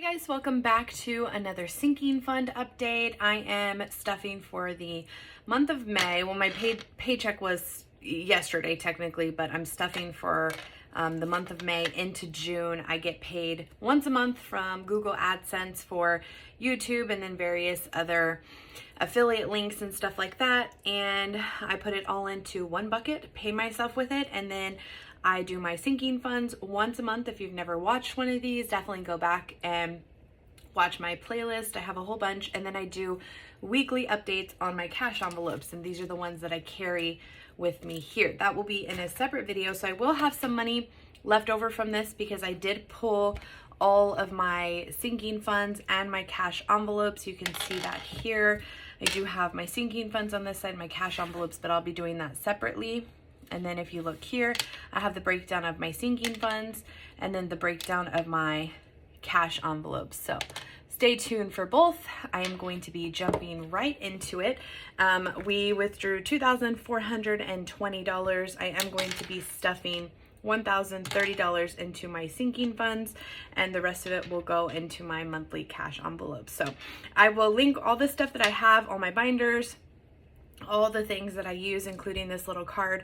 Hey guys, welcome back to another sinking fund update. I am stuffing for the month of May. Well, my paycheck was yesterday technically, but I'm stuffing for the month of May into June. I get paid once a month from Google AdSense for YouTube and then various other affiliate links and stuff like that. And I put it all into one bucket, pay myself with it, and then I do my sinking funds once a month. If you've never watched one of these, definitely go back and watch my playlist. I have a whole bunch, and then I do weekly updates on my cash envelopes, and these are the ones that I carry with me here. That will be in a separate video, so I will have some money left over from this because I did pull all of my sinking funds and my cash envelopes. You can see that here. I do have my sinking funds on this side, my cash envelopes, but I'll be doing that separately. And then if you look here, I have the breakdown of my sinking funds and then the breakdown of my cash envelopes. So stay tuned for both. I am going to be jumping right into it. We withdrew $2,420. I am going to be stuffing $1,030 into my sinking funds, and the rest of it will go into my monthly cash envelopes. So I will link all the stuff that I have, all my binders, all the things that I use, including this little card,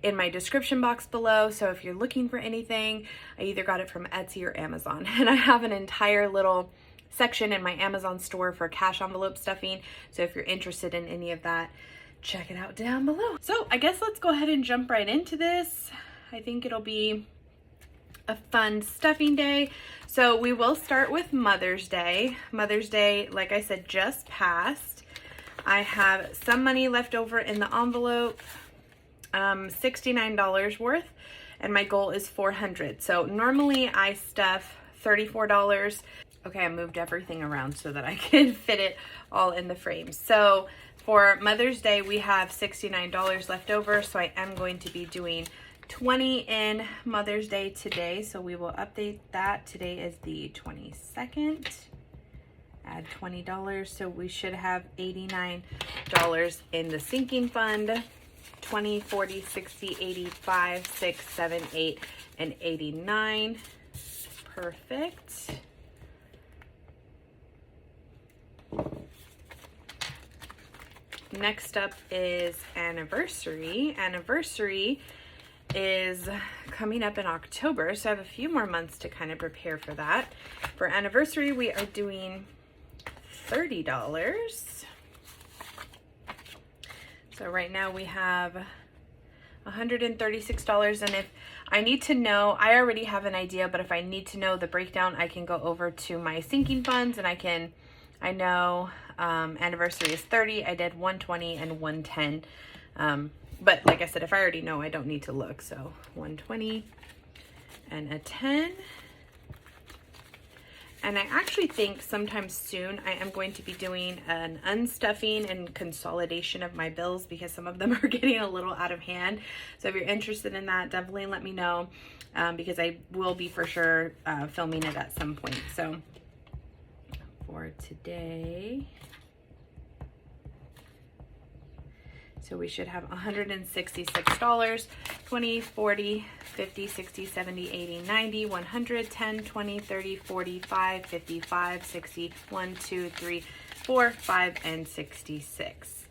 in my description box below. So if you're looking for anything, I either got it from Etsy or Amazon, and I have an entire little section in my Amazon store for cash envelope stuffing. So if you're interested in any of that, check it out down below. So I guess let's go ahead and jump right into this. I think it'll be a fun stuffing day. So we will start with Mother's Day. Mother's Day, like I said, just passed. I have some money left over in the envelope, $69 worth, and my goal is $400. So normally I stuff $34. Okay, I moved everything around so that I can fit it all in the frame. So for Mother's Day, we have $69 left over, so I am going to be doing 20 in Mother's Day today. So we will update that. Today is the 22nd. Add $20, so we should have $89 in the sinking fund. 20, 40, 60, 85, 6, 7, 8, and 89. Perfect. Next up is anniversary. Anniversary is coming up in October, so I have a few more months to kind of prepare for that. For anniversary, we are doing $30. So right now we have $136, and if I need to know, I already have an idea, but if I need to know the breakdown, I can go over to my sinking funds and I know anniversary is 30, I did 120 and 110. But like I said, if I already know, I don't need to look. So 120 and a 10. And I actually think sometime soon I am going to be doing an unstuffing and consolidation of my bills because some of them are getting a little out of hand. So if you're interested in that, definitely let me know because I will be for sure filming it at some point. So for today, so we should have $166, 20, 40, 50, 60, 70, 80, 90, 100, 10, 20, 30, 45, 55, 60, 1, 2, 3, 4, 5, and 66.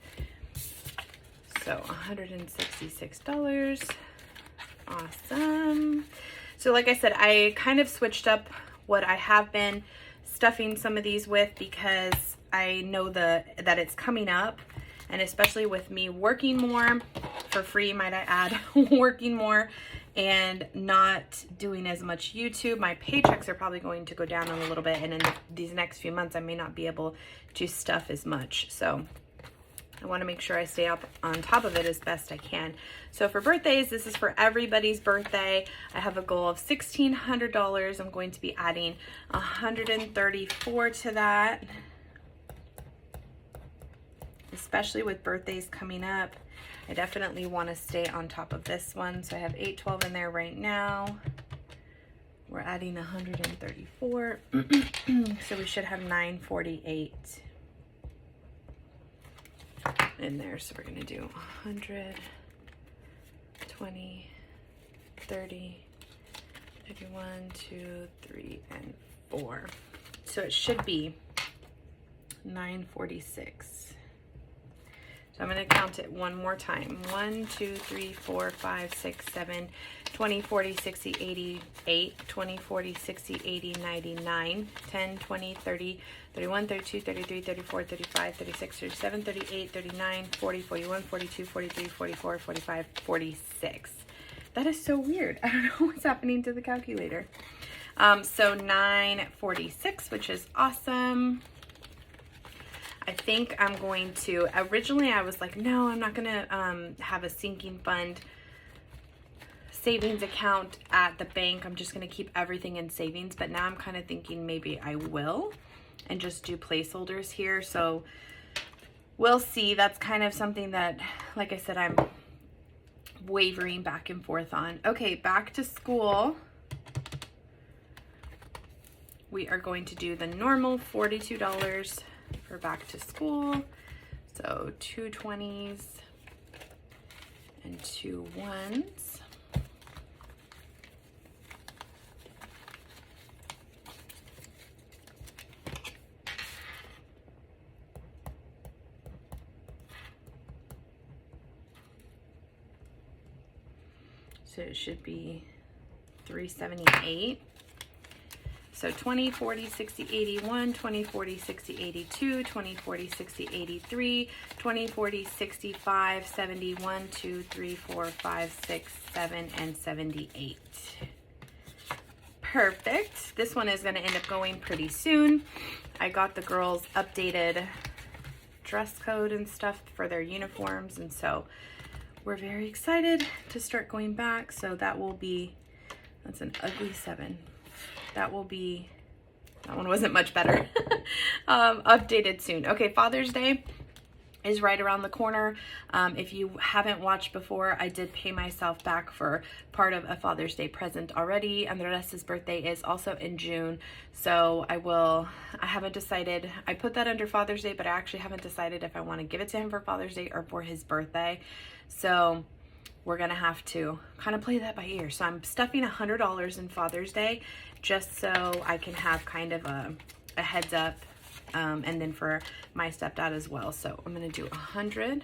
So $166. Awesome. So like I said, I kind of switched up what I have been stuffing some of these with because I know that it's coming up. And especially with me working more for free, might I add, working more and not doing as much YouTube, my paychecks are probably going to go down a little bit. And in these next few months, I may not be able to stuff as much. So I want to make sure I stay up on top of it as best I can. So for birthdays, this is for everybody's birthday. I have a goal of $1,600. I'm going to be adding $134 to that. Especially with birthdays coming up, I definitely want to stay on top of this one. So I have 812 in there right now. We're adding 134. So we should have 948 in there. So we're going to do 100, 20, 30, 31, 2, 3, and 4. So it should be $9.46. So I'm going to count it one more time. 1, 2, 3, 4, 5, 6, 7, 20, 40, 60, 80, 8, 20, 40, 60, 80, 99, 10, 20, 30, 31, 32, 33, 34, 35, 36, 37, 38, 39, 40, 41, 42, 43, 44, 45, 46. That is so weird. I don't know what's happening to the calculator. So 9.46, which is awesome. I think I'm going to, originally I was like, no, I'm not going to have a sinking fund savings account at the bank. I'm just going to keep everything in savings. But now I'm kind of thinking maybe I will and just do placeholders here. So we'll see. That's kind of something that, like I said, I'm wavering back and forth on. Okay, back to school. We are going to do the normal $42 for back to school. So 2 20s and 2 1s. So it should be $378. So 20, 40, 60, 81, 20, 40, 60, 82, 20, 40, 60, 83, 20, 40, 65, 71, 2, 3, 4, 5, 6, 7, and 78. Perfect. This one is going to end up going pretty soon. I got the girls updated dress code and stuff for their uniforms, and so we're very excited to start going back. So that will be, that's an ugly 7. That will be, that one wasn't much better. Updated soon. Okay, Father's Day is right around the corner. If you haven't watched before, I did pay myself back for part of a Father's Day present already. Andres' birthday is also in June. So I haven't decided, I put that under Father's Day, but I actually haven't decided if I want to give it to him for Father's Day or for his birthday. So we're gonna have to kind of play that by ear. So I'm stuffing $100 in Father's Day just so I can have kind of a heads up, and then for my stepdad as well. So I'm gonna do 100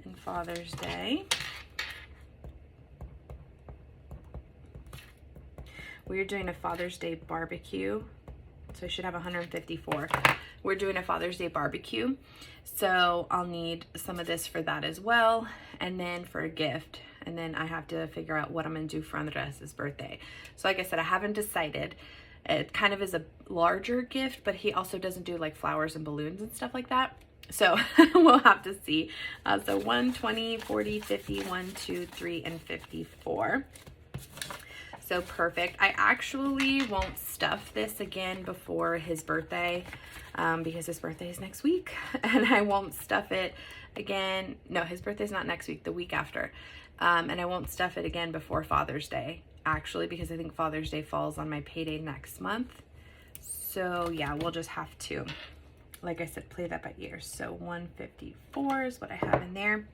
in Father's Day. We're doing a Father's Day barbecue, so I should have 154. We're doing a Father's Day barbecue, so I'll need some of this for that as well, and then for a gift, and then I have to figure out what I'm gonna do for Andres' birthday. So like I said, I haven't decided. It kind of is a larger gift, but he also doesn't do like flowers and balloons and stuff like that. So we'll have to see. So 1, 20, 40, 50, 1, 2, 3, and 54. So perfect. I actually won't stuff this again before his birthday, because his birthday is next week, and I won't stuff it again. No, his birthday's not next week, the week after. And I won't stuff it again before Father's Day, actually, because I think Father's Day falls on my payday next month. So yeah, we'll just have to, like I said, play that by ear. So 154 is what I have in there.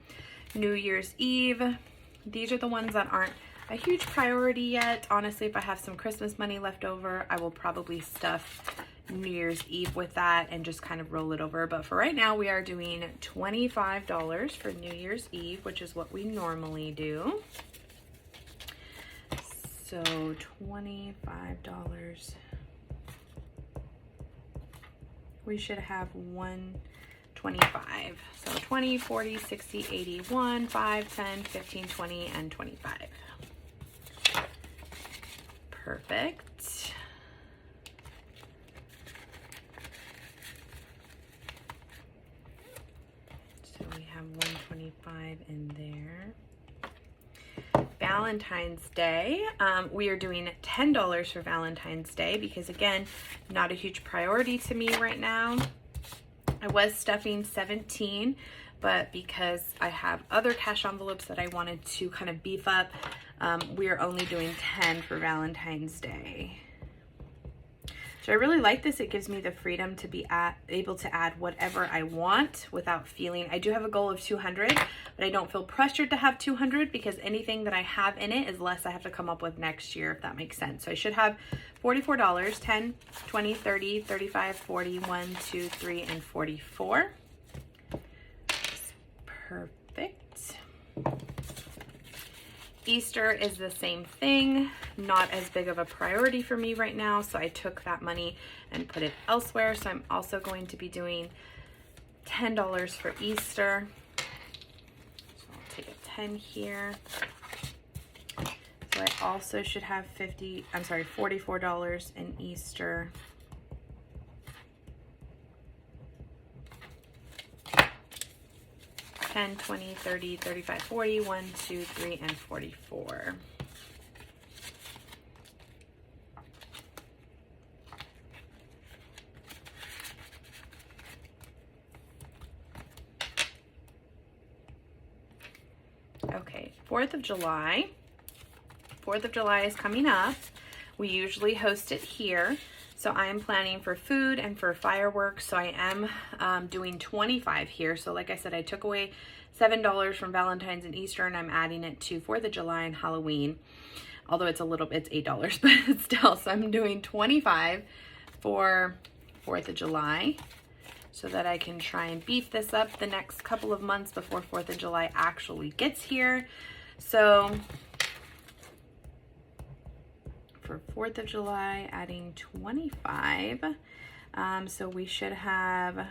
New Year's Eve. These are the ones that aren't a huge priority yet. Honestly, if I have some Christmas money left over, I will probably stuff New Year's Eve with that and just kind of roll it over. But for right now, we are doing $25 for New Year's Eve, which is what we normally do. So $25. We should have 125. So 20, 40, 60, 81, 5, 10, 15, 20, and 25. Perfect. So we have 125 in there. Valentine's Day. We are doing $10 for Valentine's Day because, again, not a huge priority to me right now. I was stuffing 17, but because I have other cash envelopes that I wanted to kind of beef up, we are only doing 10 for Valentine's Day. So I really like this. It gives me the freedom to be able to add whatever I want without feeling, I do have a goal of 200, but I don't feel pressured to have 200 because anything that I have in it is less I have to come up with next year, if that makes sense. So I should have $44, 10, 20, 30, 35, 40, 1, 2, 3, and 44. Perfect. Easter is the same thing, not as big of a priority for me right now, so I took that money and put it elsewhere. So I'm also going to be doing $10 for Easter. So I'll take a 10 here. So I also should have $44 in Easter. $10, $20, $30, $35, $40, $1, $2, $3, and $44. Okay, 4th of July. 4th of July is coming up. We usually host it here. So I am planning for food and for fireworks. So I am doing 25 here. So like I said, I took away $7 from Valentine's and Easter, and I'm adding it to 4th of July and Halloween. Although it's $8, but still. So I'm doing 25 for 4th of July so that I can try and beef this up the next couple of months before 4th of July actually gets here. So for 4th of July, adding 25. So we should have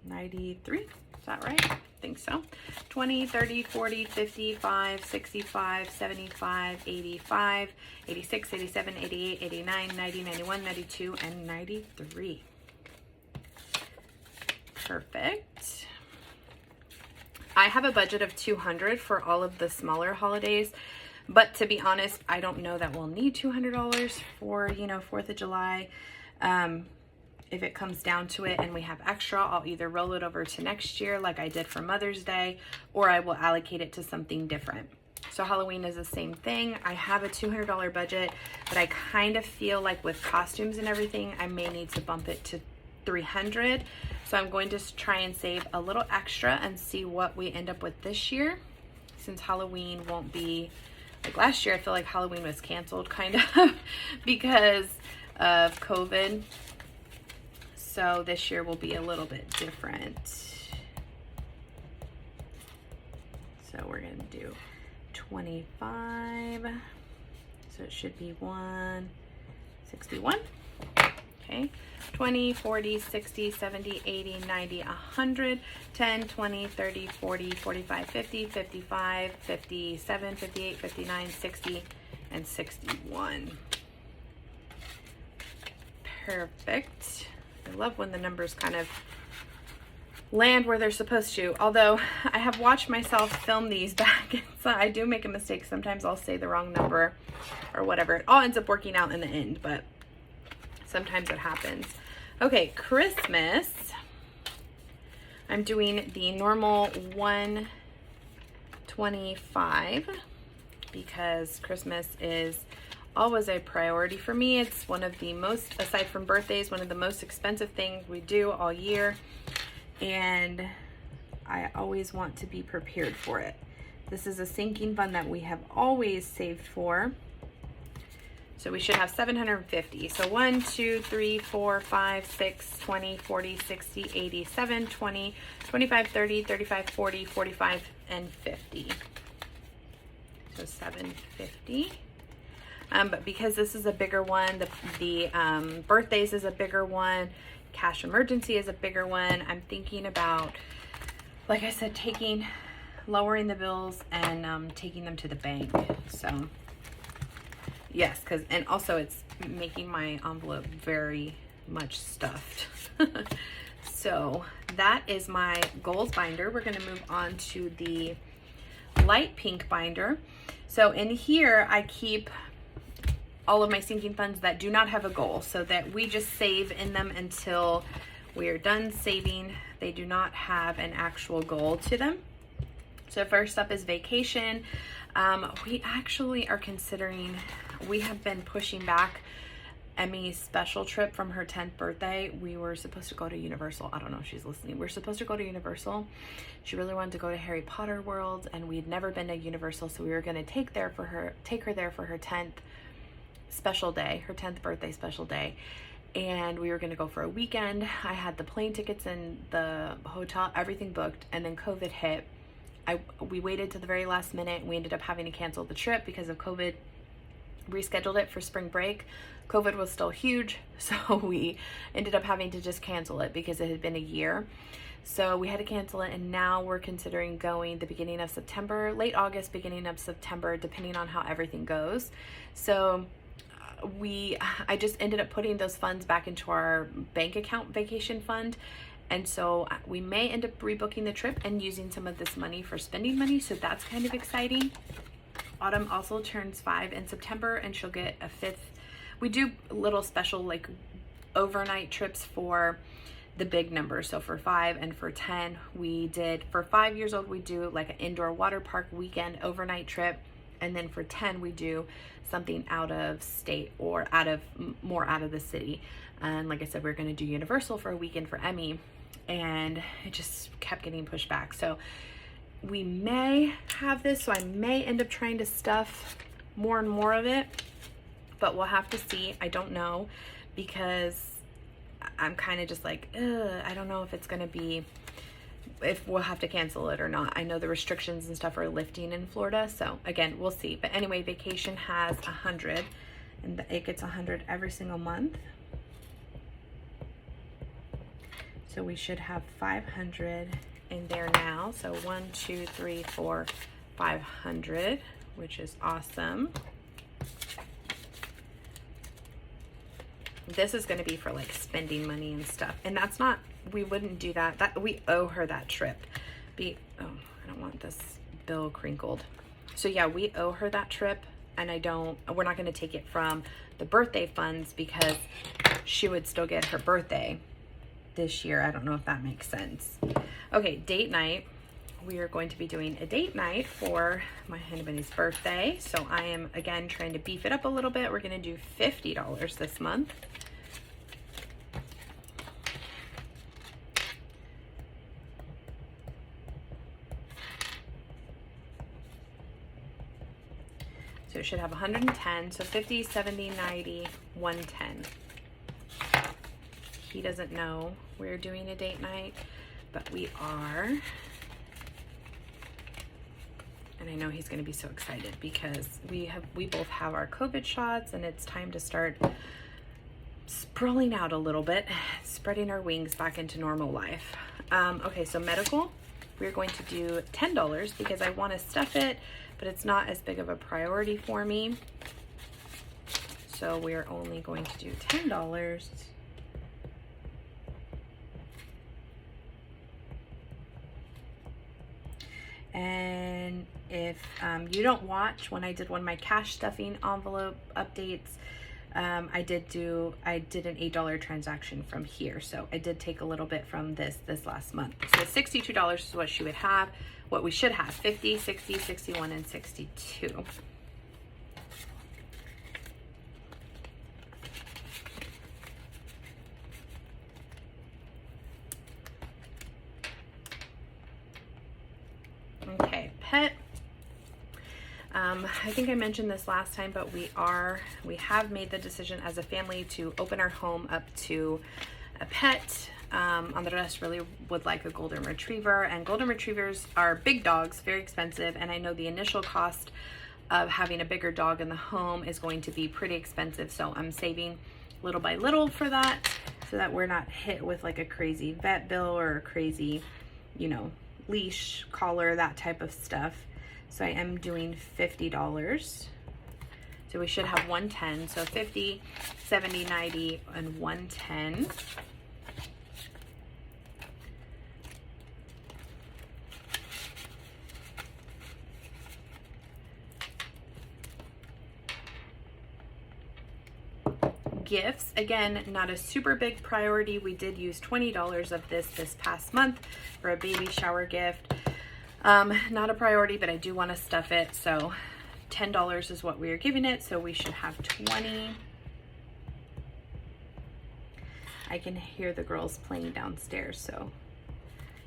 93. Is that right? I think so. 20, 30, 40, 55, 65, 75, 85, 86, 87, 88, 89, 90, 91, 92, and 93. Perfect. I have a budget of 200 for all of the smaller holidays. But to be honest, I don't know that we'll need $200 for, 4th of July. If it comes down to it and we have extra, I'll either roll it over to next year like I did for Mother's Day, or I will allocate it to something different. So Halloween is the same thing. I have a $200 budget, but I kind of feel like with costumes and everything, I may need to bump it to $300. So I'm going to try and save a little extra and see what we end up with this year, since Halloween won't be... Like last year, I feel like Halloween was canceled kind of because of COVID. So this year will be a little bit different. So we're going to do 25. So it should be 161. Okay. 20, 40, 60, 70, 80, 90, 100, 10, 20, 30, 40, 45, 50, 55, 57, 58, 59, 60, and 61. Perfect. I love when the numbers kind of land where they're supposed to. Although I have watched myself film these back, and so I do make a mistake. Sometimes I'll say the wrong number or whatever. It all ends up working out in the end, but sometimes it happens. Okay, Christmas. I'm doing the normal 125 because Christmas is always a priority for me. It's one of the most, aside from birthdays, one of the most expensive things we do all year. And I always want to be prepared for it. This is a sinking fund that we have always saved for. So we should have 750. So 1, 2, 3, 4, 5, 6, 20, 40, 60, 80, 7, 20, 25, 30, 35, 40, 45, and 50. So 750. But because this is a bigger one, the birthdays is a bigger one, cash emergency is a bigger one, I'm thinking about, like I said, lowering the bills and taking them to the bank. So yes, and also it's making my envelope very much stuffed. So that is my goals binder. We're going to move on to the light pink binder. So in here, I keep all of my sinking funds that do not have a goal, so that we just save in them until we are done saving. They do not have an actual goal to them. So first up is vacation. We actually are considering, we have been pushing back Emmy's special trip from her 10th birthday. We were supposed to go to Universal. I don't know if she's listening. We were supposed to go to Universal. She really wanted to go to Harry Potter World, and we'd never been to Universal, so we were going to take her there for her 10th special day, her 10th birthday special day. And we were going to go for a weekend. I had the plane tickets and the hotel, everything booked, and then COVID hit. We waited to the very last minute. We ended up having to cancel the trip because of COVID. Rescheduled it for spring break. COVID was still huge, so we ended up having to just cancel it because it had been a year. So we had to cancel it, and now we're considering going the beginning of September, late August, beginning of September, depending on how everything goes. So I just ended up putting those funds back into our bank account vacation fund. And so we may end up rebooking the trip and using some of this money for spending money. So that's kind of exciting. Autumn also turns 5 in September, and she'll get a 5th. We do little special like overnight trips for the big numbers. So for 5 and for 10, we did, for 5 years old, we do like an indoor water park weekend overnight trip. And then for 10, we do something out of state or more out of the city. And like I said, we're going to do Universal for a weekend for Emmy, and it just kept getting pushed back. So we may have this, so I may end up trying to stuff more and more of it, but we'll have to see. I don't know, because I'm kind of just like, I don't know if it's going to be, if we'll have to cancel it or not. I know the restrictions and stuff are lifting in Florida, so again, we'll see. But anyway, vacation has 100, and it gets 100 every single month. So we should have 500 in there now. So 1, 2, 3, 4, 500, which is awesome. This is going to be for like spending money and stuff, and that's not, we wouldn't do that. That we owe her that trip. Oh, I don't want this bill crinkled. So yeah, we owe her that trip, and we're not going to take it from the birthday funds because she would still get her birthday this year. I don't know if that makes sense. Okay, date night. We are going to be doing a date night for my Hannah birthday. So I am, again, trying to beef it up a little bit. We're going to do $50 this month. So it should have 110. So 50, 70, 90, 110. He doesn't know we're doing a date night, but we are. And I know he's going to be so excited because we both have our COVID shots, and it's time to start sprawling out a little bit, spreading our wings back into normal life. Okay, so medical, we're going to do $10 because I want to stuff it, but it's not as big of a priority for me. So we're only going to do $10. And if you don't watch when I did one of my cash stuffing envelope updates, I did an $8 transaction from here. So I did take a little bit from this last month. So $62 is what she would have, what we should have, 50, 60, 61, and 62. Okay, pet. I think I mentioned this last time, but we have made the decision as a family to open our home up to a pet. Andres really would like a golden retriever, and golden retrievers are big dogs, very expensive, and I know the initial cost of having a bigger dog in the home is going to be pretty expensive, so I'm saving little by little for that, so that we're not hit with like a crazy vet bill or a crazy, leash, collar, that type of stuff. So I am doing $50. So we should have 110. So 50, 70, 90, and 110. Gifts, again, not a super big priority. We did use $20 of this past month for a baby shower gift. Not a priority, but I do want to stuff it. So $10 is what we are giving it. So we should have 20. I can hear the girls playing downstairs, so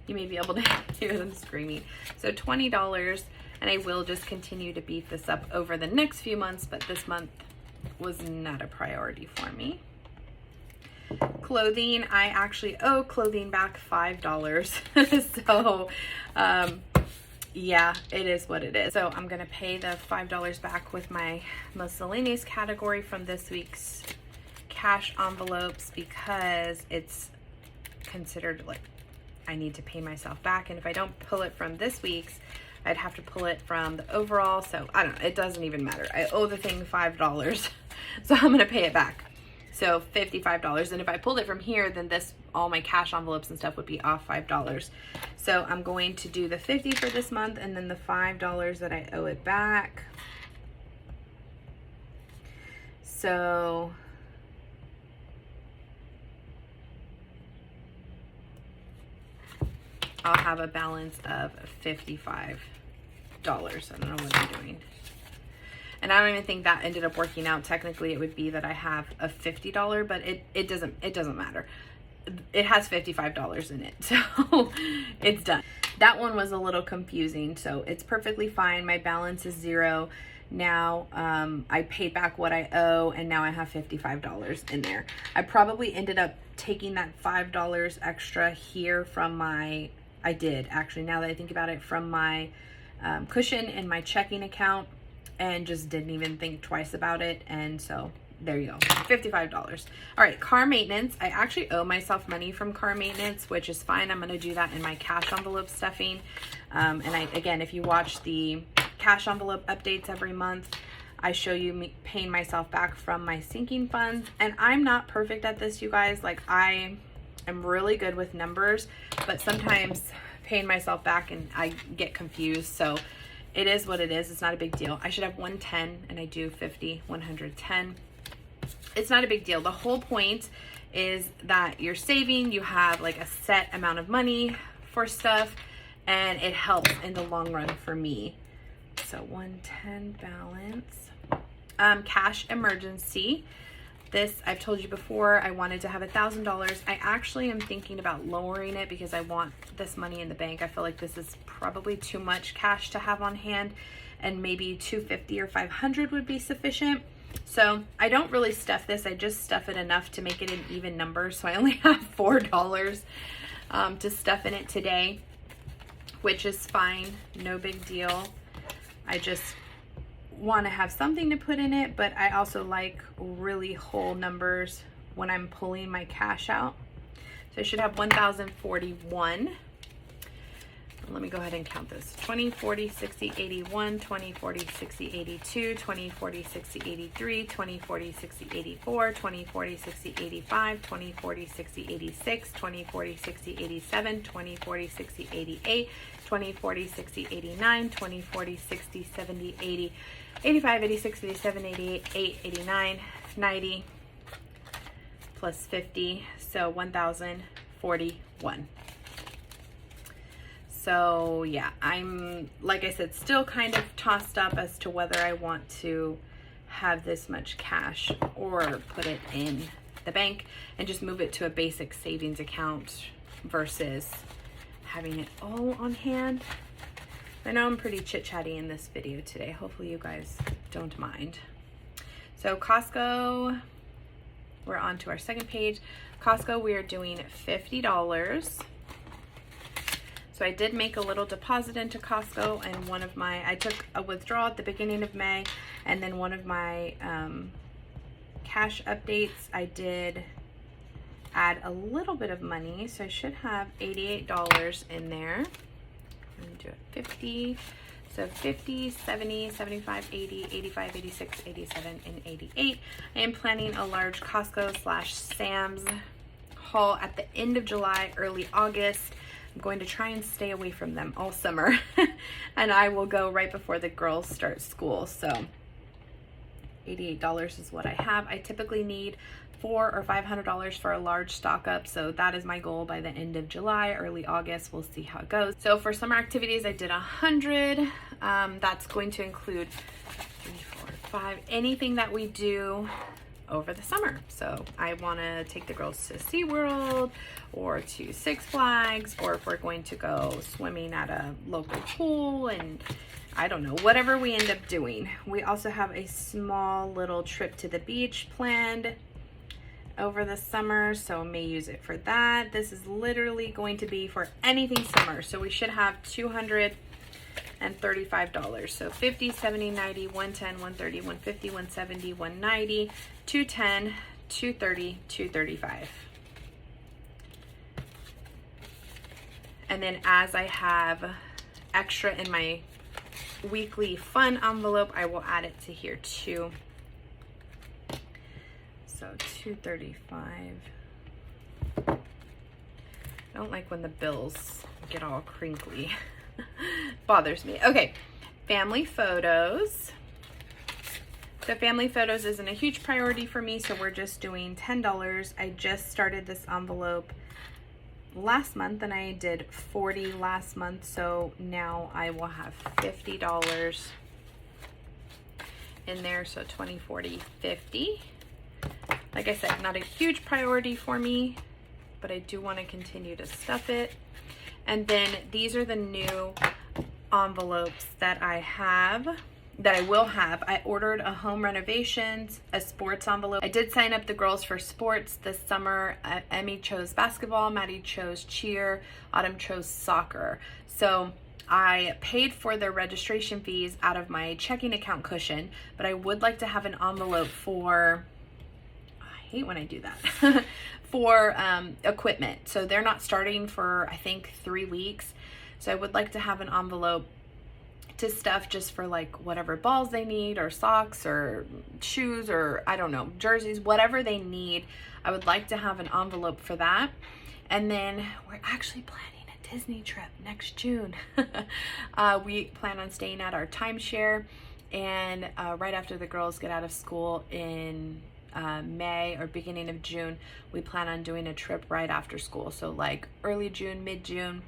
you may be able to hear them screaming. So $20, and I will just continue to beef this up over the next few months, but this month was not a priority for me. Clothing, I actually owe clothing back $5. So, yeah, it is what it is. So I'm gonna pay the $5 back with my miscellaneous category from this week's cash envelopes, because it's considered like I need to pay myself back, and if I don't pull it from this week's, I'd have to pull it from the overall. So I don't know, it doesn't even matter. I owe the thing $5, so I'm gonna pay it back. So $55, and if I pulled it from here, then this, all my cash envelopes and stuff would be off $5. So I'm going to do the $50 for this month, and then the $5 that I owe it back. So I'll have a balance of $55. I don't know what I'm doing. And I don't even think that ended up working out. Technically, it would be that I have a $50, but it doesn't matter. It has $55 in it, so it's done. That one was a little confusing, so it's perfectly fine. My balance is $0. Now I paid back what I owe, and now I have $55 in there. I probably ended up taking that $5 extra here from my, I did actually, now that I think about it, from my cushion in my checking account, and just didn't even think twice about it. And so there you go, $55. All right, car maintenance. I actually owe myself money from car maintenance, which is fine. I'm gonna do that in my cash envelope stuffing. And again, if you watch the cash envelope updates every month, I show you me paying myself back from my sinking funds. And I'm not perfect at this, you guys. Like, I am really good with numbers, but sometimes paying myself back and I get confused. So it is what it is. It's not a big deal. I should have 110, and I do 50, 110. It's not a big deal. The whole point is that you're saving, you have like a set amount of money for stuff, and it helps in the long run for me. So 110 balance. Cash emergency. This, I've told you before, I wanted to have $1,000. I actually am thinking about lowering it because I want this money in the bank. I feel like this is probably too much cash to have on hand, and maybe $250 or $500 would be sufficient. So I don't really stuff this. I just stuff it enough to make it an even number. So I only have $4 to stuff in it today, which is fine. No big deal. I just want to have something to put in it, but I also like really whole numbers when I'm pulling my cash out. So I should have 1,041. Let me go ahead and count this. 20, 40, 60, 81, 20, 40, 60, 82, 20, 40, 60, 83, 20, 40, 60, 84, 20, 40, 60, 85, 20, 40, 60, 86, 20, 40, 60, 87, 20, 40, 60, 88, 20, 40, 60, 89, 20, 40, 60, 70, 80, 85, 86, 87, 88, 89, 90, plus 50, so 1,041. So yeah, I'm, like I said, still kind of tossed up as to whether I want to have this much cash or put it in the bank and just move it to a basic savings account versus having it all on hand. I know I'm pretty chit-chatty in this video today. Hopefully you guys don't mind. So Costco, we're on to our second page. Costco, we are doing $50. So I did make a little deposit into Costco, and one of my, I took a withdrawal at the beginning of May, and then one of my cash updates, I did add a little bit of money. So I should have $88 in there. I'm gonna do it 50. So 50, 70, 75, 80, 85, 86, 87, and 88. I am planning a large Costco/Sam's haul at the end of July, early August. I'm going to try and stay away from them all summer. And I will go right before the girls start school. So $88 is what I have. I typically need $400 or $500 for a large stock up. So that is my goal by the end of July, early August. We'll see how it goes. So for summer activities, I did 100. That's going to include 3, 4, 5, anything that we do over the summer. So I want to take the girls to SeaWorld or to Six Flags, or if we're going to go swimming at a local pool, and I don't know, whatever we end up doing. We also have a small little trip to the beach planned over the summer, so I may use it for that. This is literally going to be for anything summer, so we should have $235. So 50, 70, 90, 110, 130, 150, 170, 190, 210, 230, 235. And then as I have extra in my weekly fun envelope, I will add it to here too. So 235. I don't like when the bills get all crinkly. Bothers me. Okay, family photos. So family photos isn't a huge priority for me, so we're just doing $10. I just started this envelope last month and I did 40 last month, so now I will have $50 in there. So 20, 40, 50. Like I said, not a huge priority for me, but I do want to continue to stuff it. And then these are the new envelopes that I will have. I ordered a home renovations, a sports envelope. I did sign up the girls for sports this summer. Emmy chose basketball, Maddie chose cheer, Autumn chose soccer. So I paid for their registration fees out of my checking account cushion, but I would like to have an envelope for, I hate when I do that, for equipment. So they're not starting for, I think, 3 weeks. So I would like to have an envelope to stuff just for like whatever balls they need, or socks or shoes, or I don't know, jerseys, whatever they need. I would like to have an envelope for that. And then we're actually planning a Disney trip next June. We plan on staying at our timeshare, and right after the girls get out of school in May or beginning of June, we plan on doing a trip right after school. So like early June, mid-June.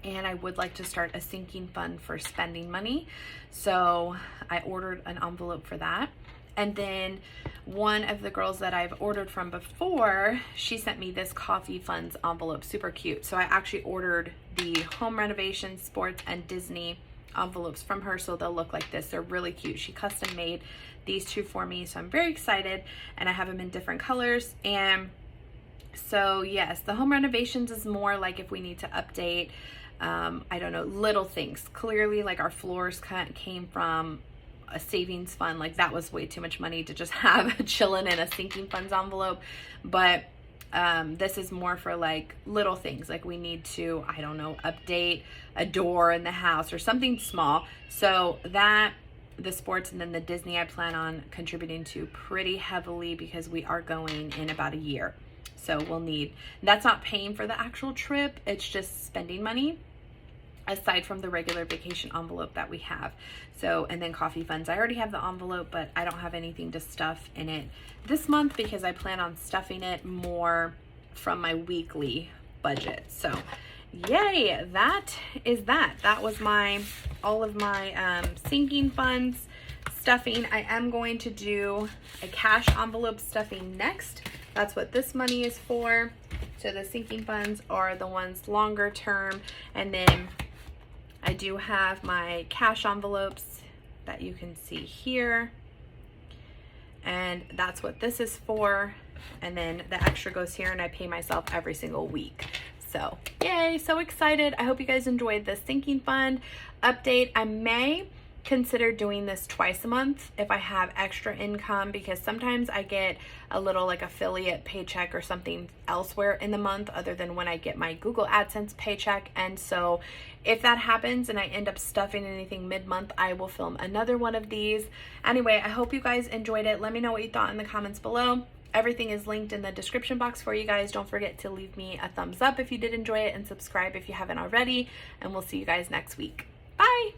And I would like to start a sinking fund for spending money. So I ordered an envelope for that. And then one of the girls that I've ordered from before, she sent me this coffee funds envelope, super cute. So I actually ordered the home renovation, sports, and Disney envelopes from her, so they'll look like this. They're really cute. She custom made these two for me, so I'm very excited, and I have them in different colors. And so yes, the home renovations is more like if we need to update, I don't know, little things. Clearly, like our floors came from a savings fund. Like that was way too much money to just have chilling in a sinking funds envelope. But this is more for like little things, like we need to, I don't know, update a door in the house or something small. So that, the sports, and then the Disney I plan on contributing to pretty heavily because we are going in about a year. So we'll need, that's not paying for the actual trip, it's just spending money aside from the regular vacation envelope that we have. So, and then coffee funds, I already have the envelope, but I don't have anything to stuff in it this month because I plan on stuffing it more from my weekly budget. So yay, that is that. That was all of my sinking funds stuffing. I am going to do a cash envelope stuffing next. That's what this money is for. So the sinking funds are the ones longer term. And then I do have my cash envelopes that you can see here. And that's what this is for. And then the extra goes here, and I pay myself every single week. So yay, so excited. I hope you guys enjoyed this sinking fund update. I may consider doing this twice a month if I have extra income, because sometimes I get a little like affiliate paycheck or something elsewhere in the month other than when I get my Google AdSense paycheck. And so if that happens and I end up stuffing anything mid-month, I will film another one of these. Anyway, I hope you guys enjoyed it. Let me know what you thought in the comments below. Everything is linked in the description box for you guys. Don't forget to leave me a thumbs up if you did enjoy it, and subscribe if you haven't already. And we'll see you guys next week. Bye!